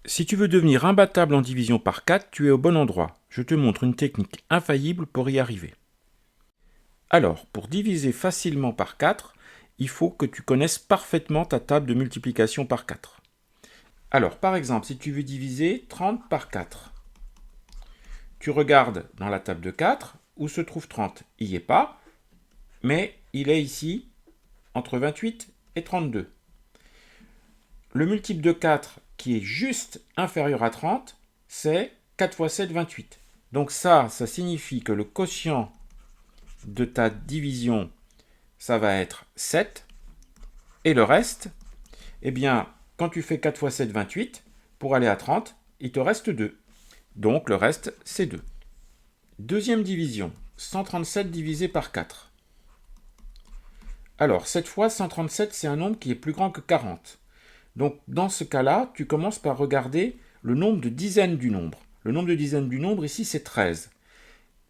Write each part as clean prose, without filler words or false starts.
Si tu veux devenir imbattable en division par 4, tu es au bon endroit. Je te montre une technique infaillible pour y arriver. Alors, pour diviser facilement par 4, il faut que tu connaisses parfaitement ta table de multiplication par 4. Alors, par exemple, si tu veux diviser 30 par 4, tu regardes dans la table de 4 où se trouve 30. Il n'y est pas, mais il est ici entre 28 et 32. Le multiple de 4 qui est juste inférieur à 30, c'est 4 fois 7, 28. Donc ça signifie que le quotient de ta division, ça va être 7. Et le reste, eh bien, quand tu fais 4 fois 7, 28, pour aller à 30, il te reste 2. Donc le reste, c'est 2. Deuxième division, 137 divisé par 4. Alors, cette fois, 137, c'est un nombre qui est plus grand que 40. Donc, dans ce cas-là, tu commences par regarder le nombre de dizaines du nombre. Le nombre de dizaines du nombre, ici, c'est 13.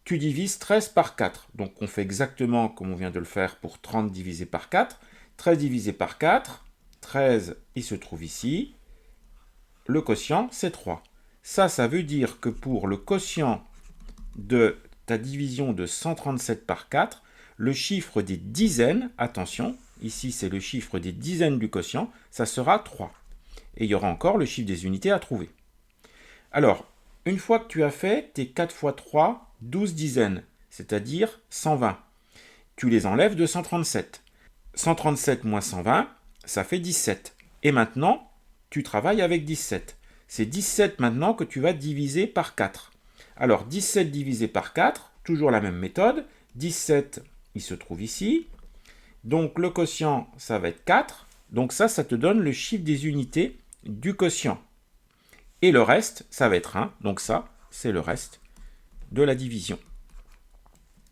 Tu divises 13 par 4. Donc, on fait exactement comme on vient de le faire pour 30 divisé par 4. 13 divisé par 4. 13, il se trouve ici. Le quotient, c'est 3. Ça veut dire que pour le quotient de ta division de 137 par 4, le chiffre des dizaines, attention, ici c'est le chiffre des dizaines du quotient, ça sera 3. Et il y aura encore le chiffre des unités à trouver. Alors, une fois que tu as fait tes 4 fois 3, 12 dizaines, c'est-à-dire 120, tu les enlèves de 137. 137 moins 120, ça fait 17. Et maintenant, tu travailles avec 17. C'est 17 maintenant que tu vas diviser par 4. Alors, 17 divisé par 4, toujours la même méthode. 17, il se trouve ici. Donc, le quotient, ça va être 4. Donc ça te donne le chiffre des unités du quotient. Et le reste, ça va être 1. Donc ça, c'est le reste de la division.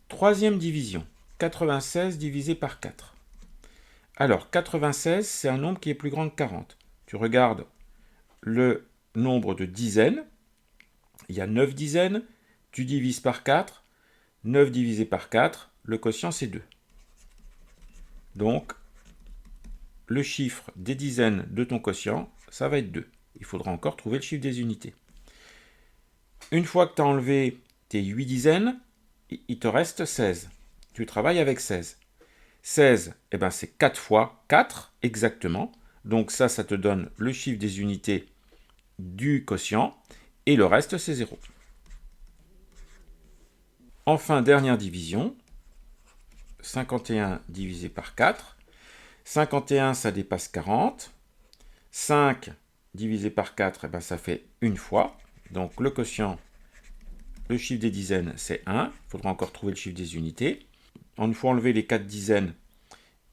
Troisième division, 96 divisé par 4. Alors, 96, c'est un nombre qui est plus grand que 40. Tu regardes le nombre de dizaines. Il y a 9 dizaines. Tu divises par 4. 9 divisé par 4, le quotient, c'est 2. Donc, le chiffre des dizaines de ton quotient, ça va être 2. Il faudra encore trouver le chiffre des unités. Une fois que tu as enlevé tes 8 dizaines, il te reste 16. Tu travailles avec 16. 16, c'est 4 fois 4, exactement. Donc ça te donne le chiffre des unités du quotient. Et le reste, c'est 0. Enfin, dernière division. 51 divisé par 4. 51, ça dépasse 40. 5 divisé par 4, ça fait une fois. Donc le quotient, le chiffre des dizaines, c'est 1. Il faudra encore trouver le chiffre des unités. Une fois enlevé les 4 dizaines,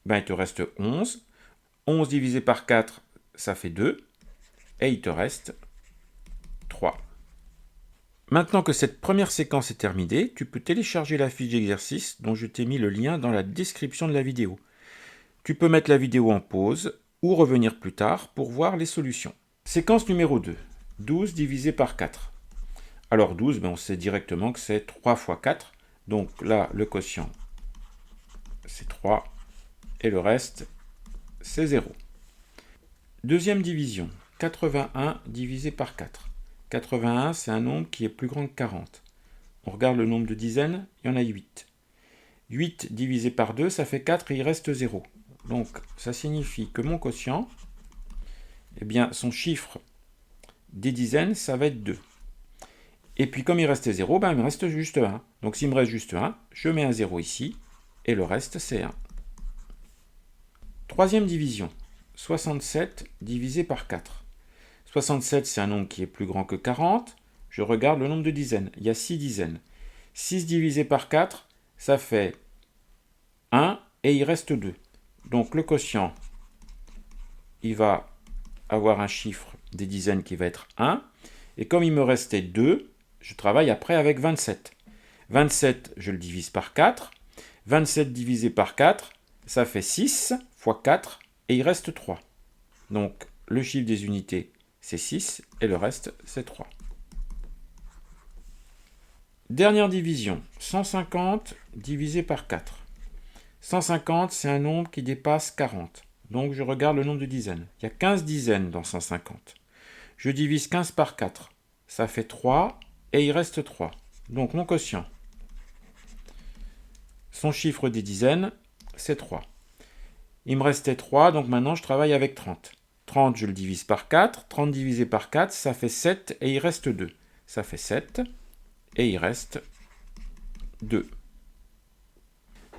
il te reste 11. 11 divisé par 4, ça fait 2. Et il te reste 3. Maintenant que cette première séquence est terminée, tu peux télécharger la fiche d'exercice dont je t'ai mis le lien dans la description de la vidéo. Tu peux mettre la vidéo en pause ou revenir plus tard pour voir les solutions. Séquence numéro 2, 12 divisé par 4. Alors 12, on sait directement que c'est 3 fois 4. Donc là, le quotient, c'est 3. Et le reste, c'est 0. Deuxième division, 81 divisé par 4. 81, c'est un nombre qui est plus grand que 40. On regarde le nombre de dizaines, il y en a 8. 8 divisé par 2, ça fait 4 et il reste 0. Donc, ça signifie que mon quotient, son chiffre des dizaines, ça va être 2. Et puis, comme il restait 0, il me reste juste 1. Donc, s'il me reste juste 1, je mets un 0 ici, et le reste, c'est 1. Troisième division, 67 divisé par 4. 67, c'est un nombre qui est plus grand que 40. Je regarde le nombre de dizaines. Il y a 6 dizaines. 6 divisé par 4, ça fait 1 et il reste 2. Donc le quotient, il va avoir un chiffre des dizaines qui va être 1. Et comme il me restait 2, je travaille après avec 27. 27, je le divise par 4. 27 divisé par 4, ça fait 6 fois 4 et il reste 3. Donc le chiffre des unités, c'est 6 et le reste, c'est 3. Dernière division, 150 divisé par 4. 150, c'est un nombre qui dépasse 40. Donc je regarde le nombre de dizaines. Il y a 15 dizaines dans 150. Je divise 15 par 4. Ça fait 3 et il reste 3. Donc mon quotient, son chiffre des dizaines, c'est 3. Il me restait 3, donc maintenant je travaille avec 30. 30, je le divise par 4. 30 divisé par 4, ça fait 7 et il reste 2. Ça fait 7 et il reste 2.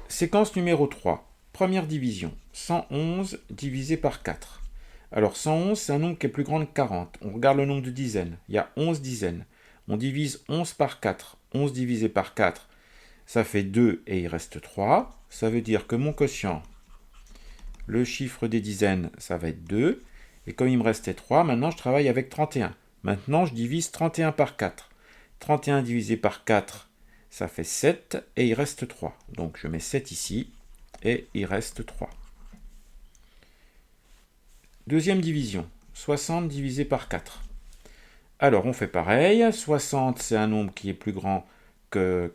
Séquence numéro 3. Première division. 111 divisé par 4. Alors 111, c'est un nombre qui est plus grand que 40. On regarde le nombre de dizaines. Il y a 11 dizaines. On divise 11 par 4. 11 divisé par 4, ça fait 2 et il reste 3. Ça veut dire que mon quotient, le chiffre des dizaines, ça va être 2. Et comme il me restait 3, maintenant je travaille avec 31. Maintenant je divise 31 par 4. 31 divisé par 4, ça fait 7 et il reste 3. Donc je mets 7 ici et il reste 3. Deuxième division, 60 divisé par 4. Alors on fait pareil, 60 c'est un nombre qui est plus grand que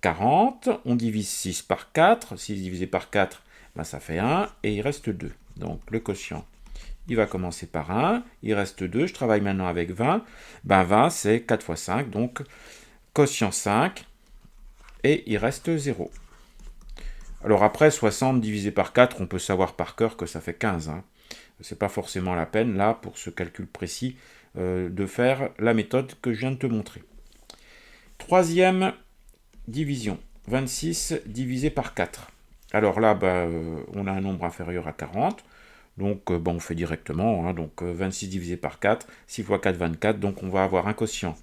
40, on divise 6 par 4, 6 divisé par 4, ben ça fait 1 et il reste 2. Donc le quotient, il va commencer par 1, il reste 2, je travaille maintenant avec 20, ben 20 c'est 4 fois 5, donc quotient 5 et il reste 0. Alors après 60 divisé par 4, on peut savoir par cœur que ça fait 15. C'est pas forcément la peine là pour ce calcul précis de faire la méthode que je viens de te montrer. Troisième division, 26 divisé par 4. Alors là, on a un nombre inférieur à 40, donc on fait directement, donc 26 divisé par 4, 6 fois 4, 24, donc on va avoir un quotient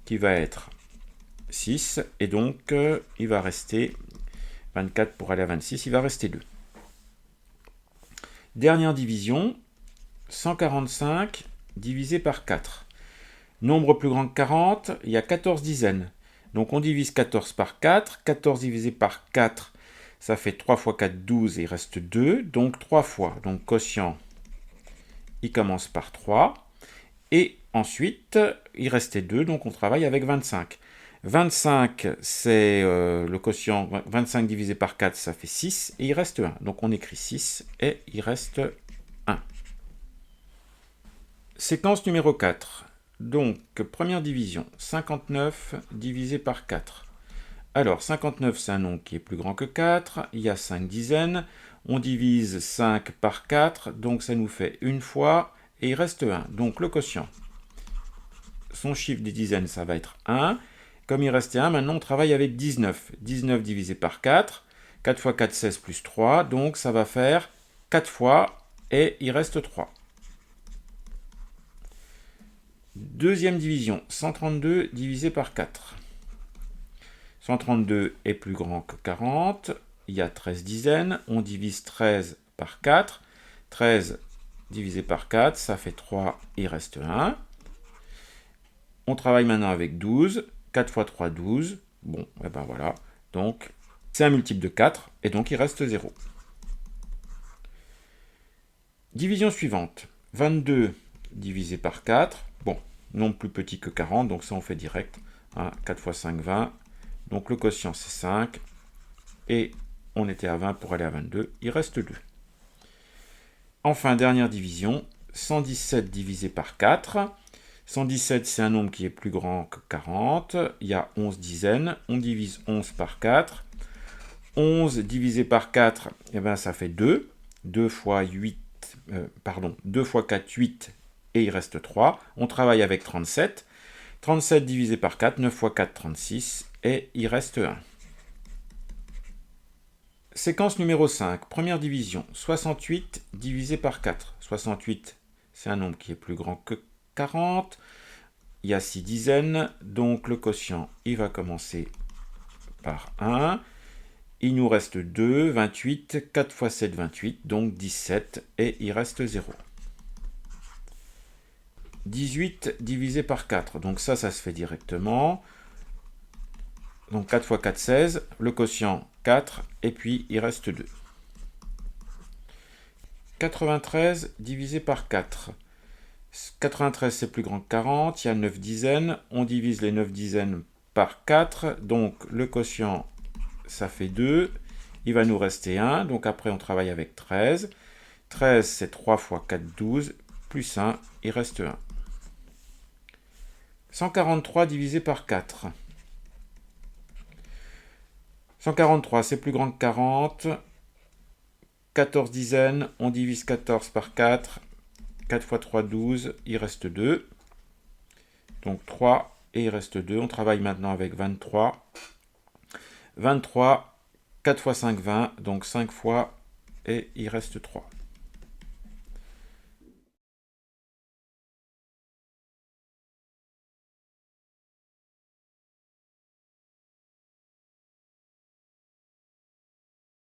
qui va être 6, et donc il va rester 24 pour aller à 26, il va rester 2. Dernière division, 145 divisé par 4. Nombre plus grand que 40, il y a 14 dizaines. Donc on divise 14 par 4. 14 divisé par 4, ça fait 3 fois 4, 12 et il reste 2. Donc 3 fois. Donc quotient, il commence par 3. Et ensuite, il restait 2, donc on travaille avec 25. 25, c'est le quotient, 25 divisé par 4, ça fait 6, et il reste 1. Donc on écrit 6, et il reste 1. Séquence numéro 4. Donc, première division, 59 divisé par 4. Alors, 59, c'est un nombre qui est plus grand que 4, il y a 5 dizaines, on divise 5 par 4, donc ça nous fait une fois, et il reste 1. Donc le quotient, son chiffre des dizaines, ça va être 1. Comme il restait 1, maintenant on travaille avec 19. 19 divisé par 4. 4 fois 4, 16 plus 3. Donc ça va faire 4 fois et il reste 3. Deuxième division, 132 divisé par 4. 132 est plus grand que 40. Il y a 13 dizaines. On divise 13 par 4. 13 divisé par 4, ça fait 3, il reste 1. On travaille maintenant avec 12. 4 fois 3, 12. Bon, et ben voilà. Donc, c'est un multiple de 4, et donc il reste 0. Division suivante. 22 divisé par 4. Bon, nombre plus petit que 40, donc ça on fait direct. 4 fois 5, 20. Donc le quotient c'est 5. Et on était à 20 pour aller à 22. Il reste 2. Enfin, dernière division. 117 divisé par 4. 117, c'est un nombre qui est plus grand que 40. Il y a 11 dizaines. On divise 11 par 4. 11 divisé par 4, eh ben, ça fait 2. 2 fois 2 fois 4, 8. Et il reste 3. On travaille avec 37. 37 divisé par 4, 9 fois 4, 36. Et il reste 1. Séquence numéro 5, première division, 68 divisé par 4. 68, c'est un nombre qui est plus grand que 40. Il y a 6 dizaines, donc le quotient, il va commencer par 1. Il nous reste 2, 28, 4 fois 7, 28, donc 17, et il reste 0. 18 divisé par 4, donc ça se fait directement. Donc 4 fois 4, 16, le quotient 4, et puis il reste 2. 93 divisé par 4. 93 c'est plus grand que 40, il y a 9 dizaines, on divise les 9 dizaines par 4, donc le quotient ça fait 2, il va nous rester 1, donc après on travaille avec 13. 13 c'est 3 fois 4, 12, plus 1, il reste 1. 143 divisé par 4. 143, c'est plus grand que 40. 14 dizaines, on divise 14 par 4. 4 fois 3, 12, il reste 2. Donc 3 et il reste 2. On travaille maintenant avec 23. 23, 4 fois 5, 20. Donc 5 fois et il reste 3.